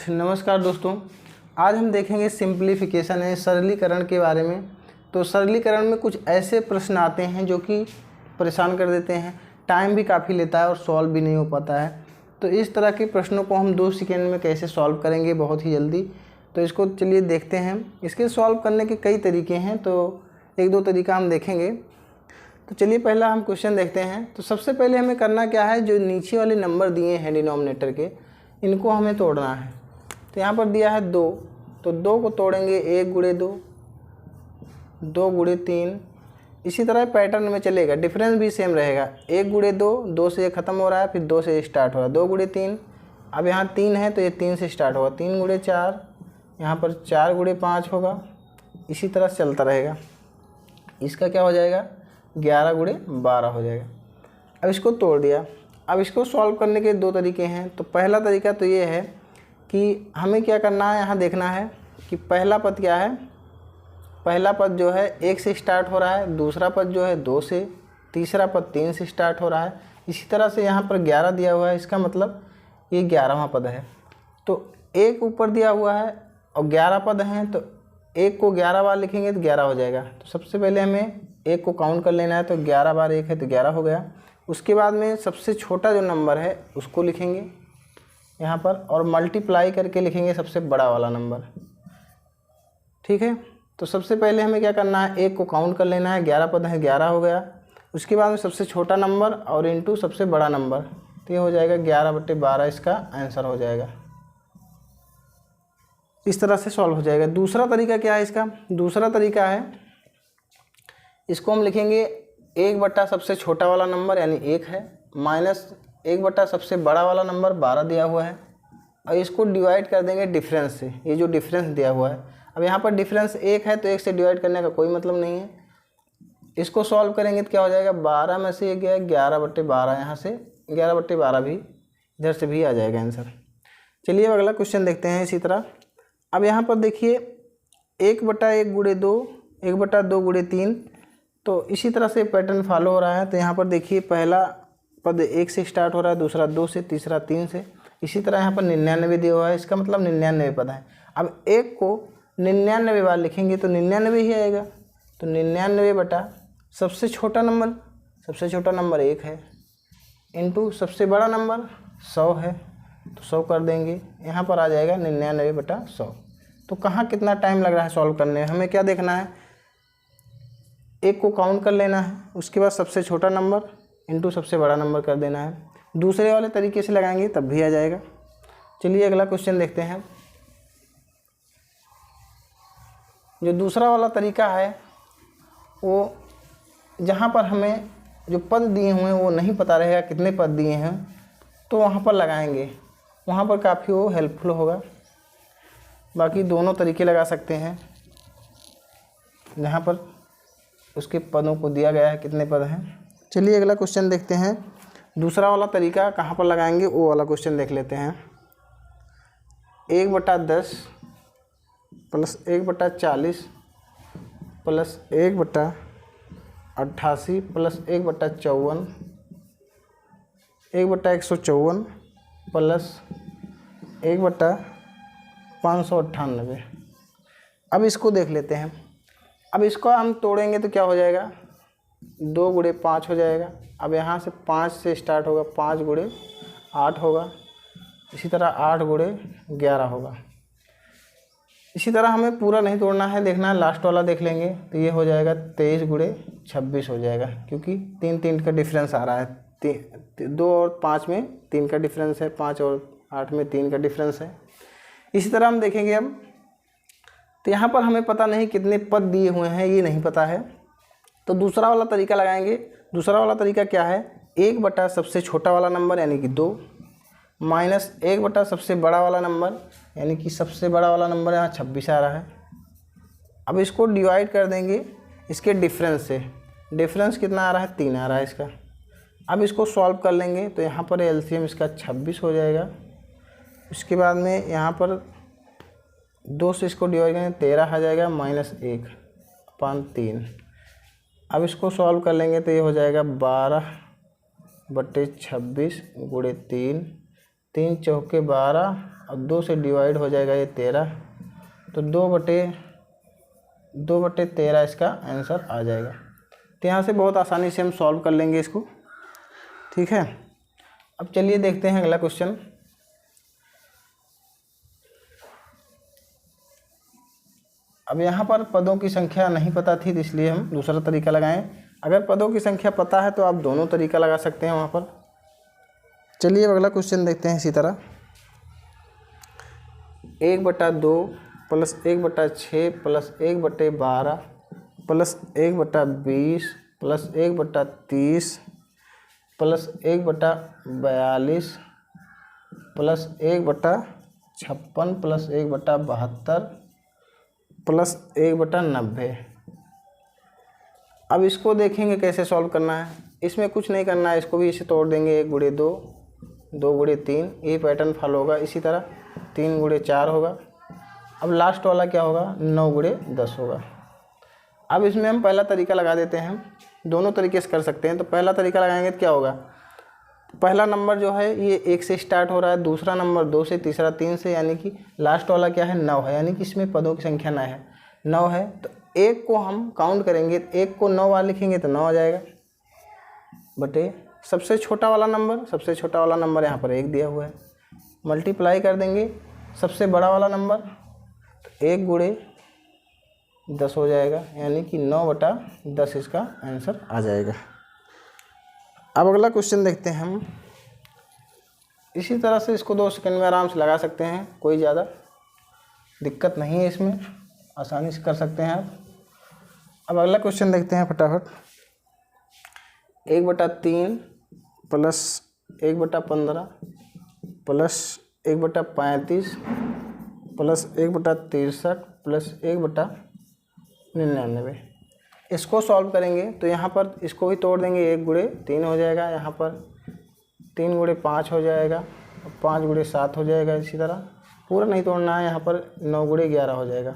नमस्कार दोस्तों, आज हम देखेंगे सिंप्लीफिकेशन है सरलीकरण के बारे में। तो सरलीकरण में कुछ ऐसे प्रश्न आते हैं जो कि परेशान कर देते हैं, टाइम भी काफ़ी लेता है और सॉल्व भी नहीं हो पाता है। तो इस तरह के प्रश्नों को हम 2 सेकंड में कैसे सॉल्व करेंगे बहुत ही जल्दी। तो इसको चलिए देखते हैं। इसके सॉल्व करने के कई तरीके हैं, तो 1-2 तरीका हम देखेंगे। तो चलिए पहला हम क्वेश्चन देखते हैं। तो सबसे पहले हमें करना क्या है, जो नीचे वाले नंबर दिए हैं डिनोमिनेटर के, इनको हमें तोड़ना है। तो यहाँ पर दिया है 2, तो 2 को तोड़ेंगे 1 गुणे 2, 2 गुणे 3। इसी तरह पैटर्न में चलेगा, डिफरेंस भी सेम रहेगा। 1 गुणे 2, 2 से ये ख़त्म हो रहा है, फिर 2 से स्टार्ट हो रहा है। 2 गुणे 3, अब यहाँ 3 है तो ये 3 से स्टार्ट होगा। 3 गुणे 4, यहाँ पर 4 गुणे 5 होगा। इसी तरह चलता रहेगा। इसका क्या हो जाएगा, 11 गुणे 12 हो जाएगा। अब इसको तोड़ दिया। अब इसको सॉल्व करने के 2 तरीके हैं। तो पहला तरीका तो ये है कि हमें क्या करना है, यहाँ देखना है कि पहला पद क्या है। पहला पद जो है 1 से स्टार्ट हो रहा है, दूसरा पद जो है 2 से, तीसरा पद 3 से स्टार्ट हो रहा है। इसी तरह से यहाँ पर 11 दिया हुआ है, इसका मतलब ये 11वां पद है। तो 1 ऊपर दिया हुआ है और 11 पद हैं, तो 1 को 11 बार लिखेंगे तो 11 हो जाएगा। तो सबसे पहले हमें 1 को काउंट कर लेना है, तो 11 बार 1 है तो 11 हो गया। उसके बाद में सबसे छोटा जो नंबर है उसको लिखेंगे यहाँ पर और मल्टीप्लाई करके लिखेंगे सबसे बड़ा वाला नंबर। ठीक है, तो सबसे पहले हमें क्या करना है, 1 को काउंट कर लेना है, 11 पद है 11 हो गया। उसके बाद में सबसे छोटा नंबर और इनटू सबसे बड़ा नंबर, तो ये हो जाएगा 11/12, इसका आंसर हो जाएगा। इस तरह से सॉल्व हो जाएगा। दूसरा तरीका क्या है इसका, दूसरा तरीका है इसको हम लिखेंगे 1 बटा सबसे छोटा वाला नंबर यानी 1 है, माइनस 1 बटा सबसे बड़ा वाला नंबर 12 दिया हुआ है, और इसको डिवाइड कर देंगे डिफरेंस से। ये जो डिफरेंस दिया हुआ है, अब यहाँ पर डिफरेंस 1 है तो 1 से डिवाइड करने का कोई मतलब नहीं है। इसको सॉल्व करेंगे तो क्या हो जाएगा, 12 में से ये गया 11/12, यहाँ से 11/12 भी इधर से भी आ जाएगा आंसर। चलिए अगला क्वेश्चन देखते हैं इसी तरह। अब यहाँ पर देखिए 1/1 गुणे 2, 1/2 गुणे 3, तो इसी तरह से पैटर्न फॉलो हो रहा है। तो यहाँ पर देखिए पहला पद 1 से स्टार्ट हो रहा है, दूसरा 2 से, तीसरा 3 से। इसी तरह यहाँ पर 99 दिया हुआ है, इसका मतलब 99 पद है। अब 1 को 99 बार लिखेंगे तो 99 ही आएगा। तो 99 बटा सबसे छोटा नंबर 1 है, इंटू सबसे बड़ा नंबर 100 है, तो 100 कर देंगे। यहाँ पर आ जाएगा 99/100। तो कहाँ कितना टाइम लग रहा है सॉल्व करने में, हमें क्या देखना है, 1 को काउंट कर लेना है, उसके बाद सबसे छोटा नंबर इंटू सबसे बड़ा नंबर कर देना है। दूसरे वाले तरीके से लगाएंगे तब भी आ जाएगा। चलिए अगला क्वेश्चन देखते हैं। जो दूसरा वाला तरीका है वो जहाँ पर हमें जो पद दिए हुए हैं वो नहीं पता रहेगा कितने पद दिए हैं, तो वहाँ पर लगाएंगे, वहाँ पर काफ़ी वो हेल्पफुल होगा। बाकी दोनों तरीके लगा सकते हैं, जहाँ पर उसके पदों को दिया गया है कितने पद हैं। चलिए अगला क्वेश्चन देखते हैं। दूसरा वाला तरीका कहाँ पर लगाएंगे वो वाला क्वेश्चन देख लेते हैं। 1/10 प्लस 1/40 प्लस 1/88 प्लस 1/54, 1/154 प्लस 1/598। अब इसको देख लेते हैं। अब इसको हम तोड़ेंगे तो क्या हो जाएगा, 2 गुणे 5 हो जाएगा। अब यहाँ से 5 से स्टार्ट होगा, 5 गुणे 8 होगा। इसी तरह 8 गुणे 11 होगा। इसी तरह हमें पूरा नहीं तोड़ना है, देखना है लास्ट वाला देख लेंगे। तो ये हो जाएगा 23 गुणे 26 हो जाएगा, क्योंकि 3 का डिफरेंस आ रहा है। 2 और 5 में 3 का डिफरेंस है, 5 और 8 में 3 का डिफरेंस है। इसी तरह हम देखेंगे अब। तो यहाँ पर हमें पता नहीं कितने पद दिए हुए हैं, ये नहीं पता है, तो दूसरा वाला तरीका लगाएंगे। दूसरा वाला तरीका क्या है, 1 बटा सबसे छोटा वाला नंबर यानी कि 2, माइनस 1 बटा सबसे बड़ा वाला नंबर यानी कि सबसे बड़ा वाला नंबर यहाँ 26 आ रहा है। अब इसको डिवाइड कर देंगे इसके डिफरेंस से। डिफरेंस कितना आ रहा है, 3 आ रहा है इसका। अब इसको सॉल्व कर लेंगे तो यहाँ पर एलसीएम इसका 26 हो जाएगा। उसके बाद में यहाँ पर 2 से इसको डिवाइड करेंगे 13 आ जाएगा, माइनस 1/3। अब इसको सॉल्व कर लेंगे तो ये हो जाएगा 12/26 गुणे 3 3 चौके 12 और 2 से डिवाइड हो जाएगा ये 13, तो 2/13 इसका आंसर आ जाएगा। तो यहाँ से बहुत आसानी से हम सॉल्व कर लेंगे इसको, ठीक है। अब चलिए देखते हैं अगला क्वेश्चन। अब यहाँ पर पदों की संख्या नहीं पता थी, तो इसलिए हम दूसरा तरीका लगाएं। अगर पदों की संख्या पता है तो आप दोनों तरीका लगा सकते हैं वहाँ पर। चलिए अगला क्वेश्चन देखते हैं। इसी तरह 1/2 plus 1/6 plus 1/12 plus 1/20 plus 1/30 plus 1/42 plus 1/56 plus 1/72 plus 1/90। अब इसको देखेंगे कैसे सॉल्व करना है। इसमें कुछ नहीं करना है, इसको भी इसे तोड़ देंगे। 1 × 2, 2 × 3, ये पैटर्न फॉलो होगा। इसी तरह 3 × 4 होगा। अब लास्ट वाला क्या होगा, 9 × 10 होगा। अब इसमें हम पहला तरीका लगा देते हैं। दोनों तरीके से कर सकते हैं। तो पहला तरीका लगाएंगे तो क्या होगा, पहला नंबर जो है ये 1 से स्टार्ट हो रहा है, दूसरा नंबर 2 से, तीसरा 3 से, यानी कि लास्ट वाला क्या है, 9 है। यानी कि इसमें पदों की संख्या 9 है। तो 1 को हम काउंट करेंगे, 1 को 9 बार लिखेंगे तो 9 आ जाएगा, बटे सबसे छोटा वाला नंबर यहाँ पर 1 दिया हुआ है, मल्टीप्लाई कर देंगे सबसे बड़ा वाला नंबर, तो 1 × 10 हो जाएगा, यानी कि 9/10 इसका आंसर आ जाएगा। अब अगला क्वेश्चन देखते हैं हम। इसी तरह से इसको 2 सेकंड में आराम से लगा सकते हैं, कोई ज़्यादा दिक्कत नहीं है इसमें, आसानी से कर सकते हैं आप। अब अगला क्वेश्चन देखते हैं फटाफट। 1/3 प्लस 1/15 प्लस 1/35 प्लस 1/63 प्लस 1/99। इसको सॉल्व करेंगे तो यहाँ पर इसको भी तोड़ देंगे। 1 × 3 हो जाएगा, यहाँ पर 3 × 5 हो जाएगा, 5 × 7 हो जाएगा। इसी तरह पूरा नहीं तोड़ना है, यहाँ पर 9 × 11 हो जाएगा।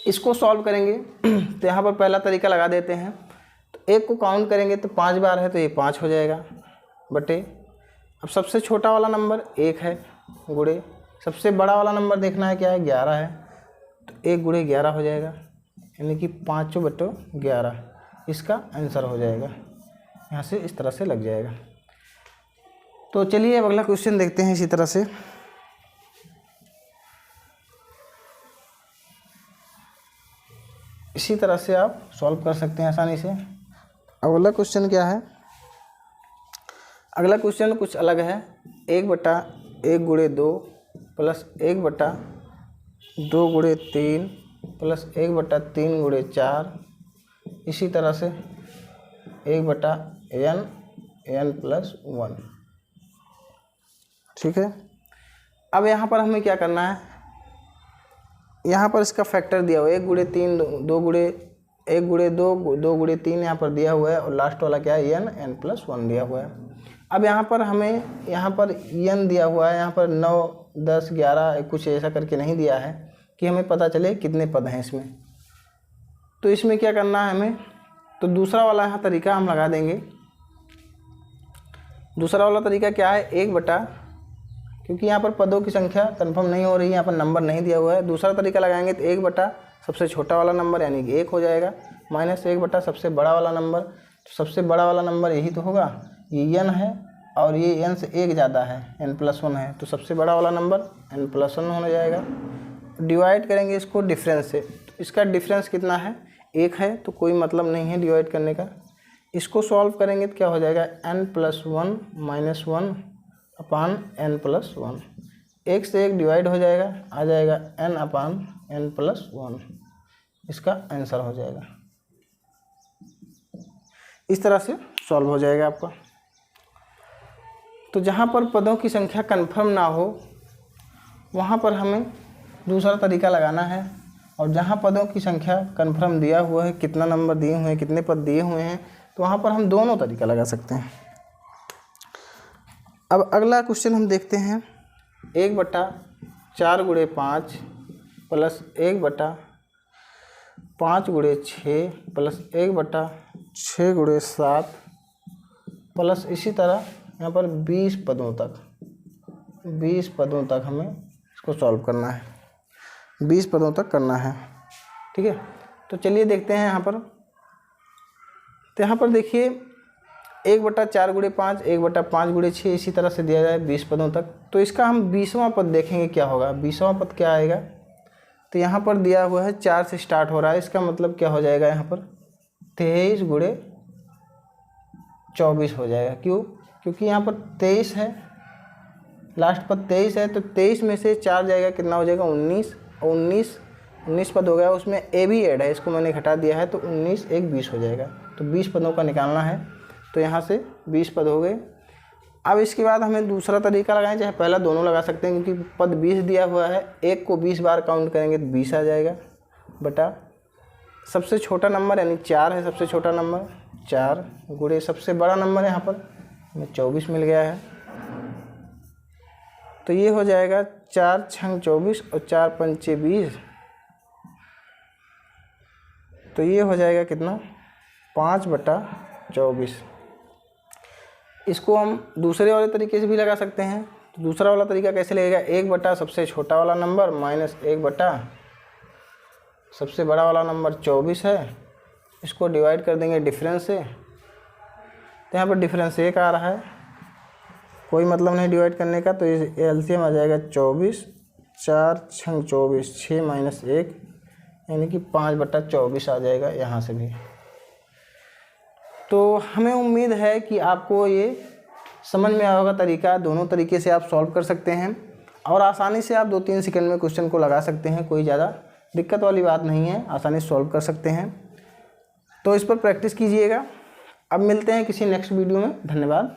इसको सॉल्व करेंगे तो यहाँ पर पहला तरीका लगा देते हैं। तो 1 को काउंट करेंगे तो 5 बार है, तो ये 5 हो जाएगा, बटे अब सबसे छोटा वाला नंबर 1 है, गुणे सबसे बड़ा वाला नंबर देखना है क्या है, 11 है, तो 1 × 11 हो जाएगा, यानी कि 5/11 इसका आंसर हो जाएगा। यहाँ से इस तरह से लग जाएगा। तो चलिए अब अगला क्वेश्चन देखते हैं। इसी तरह से आप सॉल्व कर सकते हैं आसानी से। अगला क्वेश्चन क्या है, अगला क्वेश्चन कुछ अलग है। 1/1 × 2 प्लस 1/2 × 3 प्लस 1/3 × 4, इसी तरह से 1/n+1, ठीक है। अब यहाँ पर हमें क्या करना है, यहाँ पर इसका फैक्टर दिया हुआ है 1 × 3 2 × 1 × 2 2 × 3 यहाँ पर दिया हुआ है, और लास्ट वाला क्या है, n+1 दिया हुआ है। अब यहाँ पर हमें यहाँ पर n दिया हुआ है, यहाँ पर 9 10 11 कुछ ऐसा करके नहीं दिया है कि हमें पता चले कितने पद हैं इसमें। तो इसमें क्या करना है हमें, तो दूसरा वाला यहाँ तरीका हम लगा देंगे। दूसरा वाला तरीका क्या है, 1 क्योंकि यहाँ पर पदों की संख्या कंफर्म नहीं हो रही है, यहाँ पर नंबर नहीं दिया हुआ है। दूसरा तरीका लगाएंगे तो 1 सबसे छोटा वाला नंबर यानी कि 1 हो जाएगा, माइनस 1 सबसे बड़ा वाला नंबर। तो सबसे बड़ा वाला नंबर यही तो होगा, ये n है और ये n से 1 ज़्यादा है, n+1 है, तो सबसे बड़ा वाला नंबर n+1 होने जाएगा। डिवाइड करेंगे इसको डिफरेंस से, तो इसका डिफरेंस कितना है, 1 है, तो कोई मतलब नहीं है डिवाइड करने का। इसको सॉल्व करेंगे तो क्या हो जाएगा, n+1 - 1/n+1, 1 से 1 डिवाइड हो जाएगा, आ जाएगा n/n+1, इसका आंसर हो जाएगा। इस तरह से सॉल्व हो जाएगा आपका। तो जहाँ पर पदों की संख्या कंफर्म ना हो वहाँ पर हमें दूसरा तरीका लगाना है, और जहाँ पदों की संख्या कंफर्म दिया हुआ है, कितना नंबर दिए हुए हैं, कितने पद दिए हुए हैं, तो वहाँ पर हम दोनों तरीका लगा सकते हैं। अब अगला क्वेश्चन हम देखते हैं। 1/4 × 5 प्लस 1/5 × 6 प्लस 1/6 × 7 प्लस इसी तरह यहाँ पर 20 पदों तक। 20 पदों तक हमें इसको सॉल्व करना है, 20 पदों तक करना है। ठीक है, तो चलिए देखते हैं यहाँ पर। तो यहाँ पर देखिए 1/4 × 5, 1/5 × 6 इसी तरह से दिया जाए 20 पदों तक। तो इसका हम 20वां पद देखेंगे क्या होगा। 20वां पद क्या आएगा, तो यहाँ पर दिया हुआ है 4 से स्टार्ट हो रहा है, इसका मतलब क्या हो जाएगा यहाँ पर 23 × 24 हो जाएगा। क्यों, क्योंकि यहाँ पर 23 है, लास्ट पद 23 है, तो 23 में से 4 जाएगा, कितना हो जाएगा 19, और 19 पद हो गया, उसमें ए भी ऐड है, इसको मैंने घटा दिया है, तो 19 1 20 हो जाएगा। तो 20 पदों का निकालना है, तो यहाँ से 20 पद हो गए। अब इसके बाद हमें दूसरा तरीका लगाएं, चाहे पहला दोनों लगा सकते हैं, क्योंकि पद 20 दिया हुआ है, एक को 20 बार काउंट करेंगे तो 20 आ जाएगा, बटा सबसे छोटा नंबर यानी 4 है, सबसे छोटा नंबर 4 गुणे सबसे बड़ा नंबर यहाँ पर हमें 24 मिल गया है। तो ये हो जाएगा 4 × 24 और 4 × 5 = 20, तो ये हो जाएगा कितना 5/24। इसको हम दूसरे वाले तरीके से भी लगा सकते हैं। तो दूसरा वाला तरीका कैसे लगेगा, 1/ सबसे छोटा वाला नंबर माइनस 1/ सबसे बड़ा वाला नंबर 24 है, इसको डिवाइड कर देंगे डिफरेंस से। तो यहाँ पर डिफरेंस 1 आ रहा है, कोई मतलब नहीं डिवाइड करने का, तो ये एलसीएम आ जाएगा 24, 4 × 24 6 - 1 यानी कि 5/24 आ जाएगा यहाँ से भी। तो हमें उम्मीद है कि आपको ये समझ में आया होगा तरीका। दोनों तरीके से आप सॉल्व कर सकते हैं और आसानी से आप 2-3 सेकंड में क्वेश्चन को लगा सकते हैं, कोई ज़्यादा दिक्कत वाली बात नहीं है, आसानी से सॉल्व कर सकते हैं। तो इस पर प्रैक्टिस कीजिएगा। अब मिलते हैं किसी नेक्स्ट वीडियो में, धन्यवाद।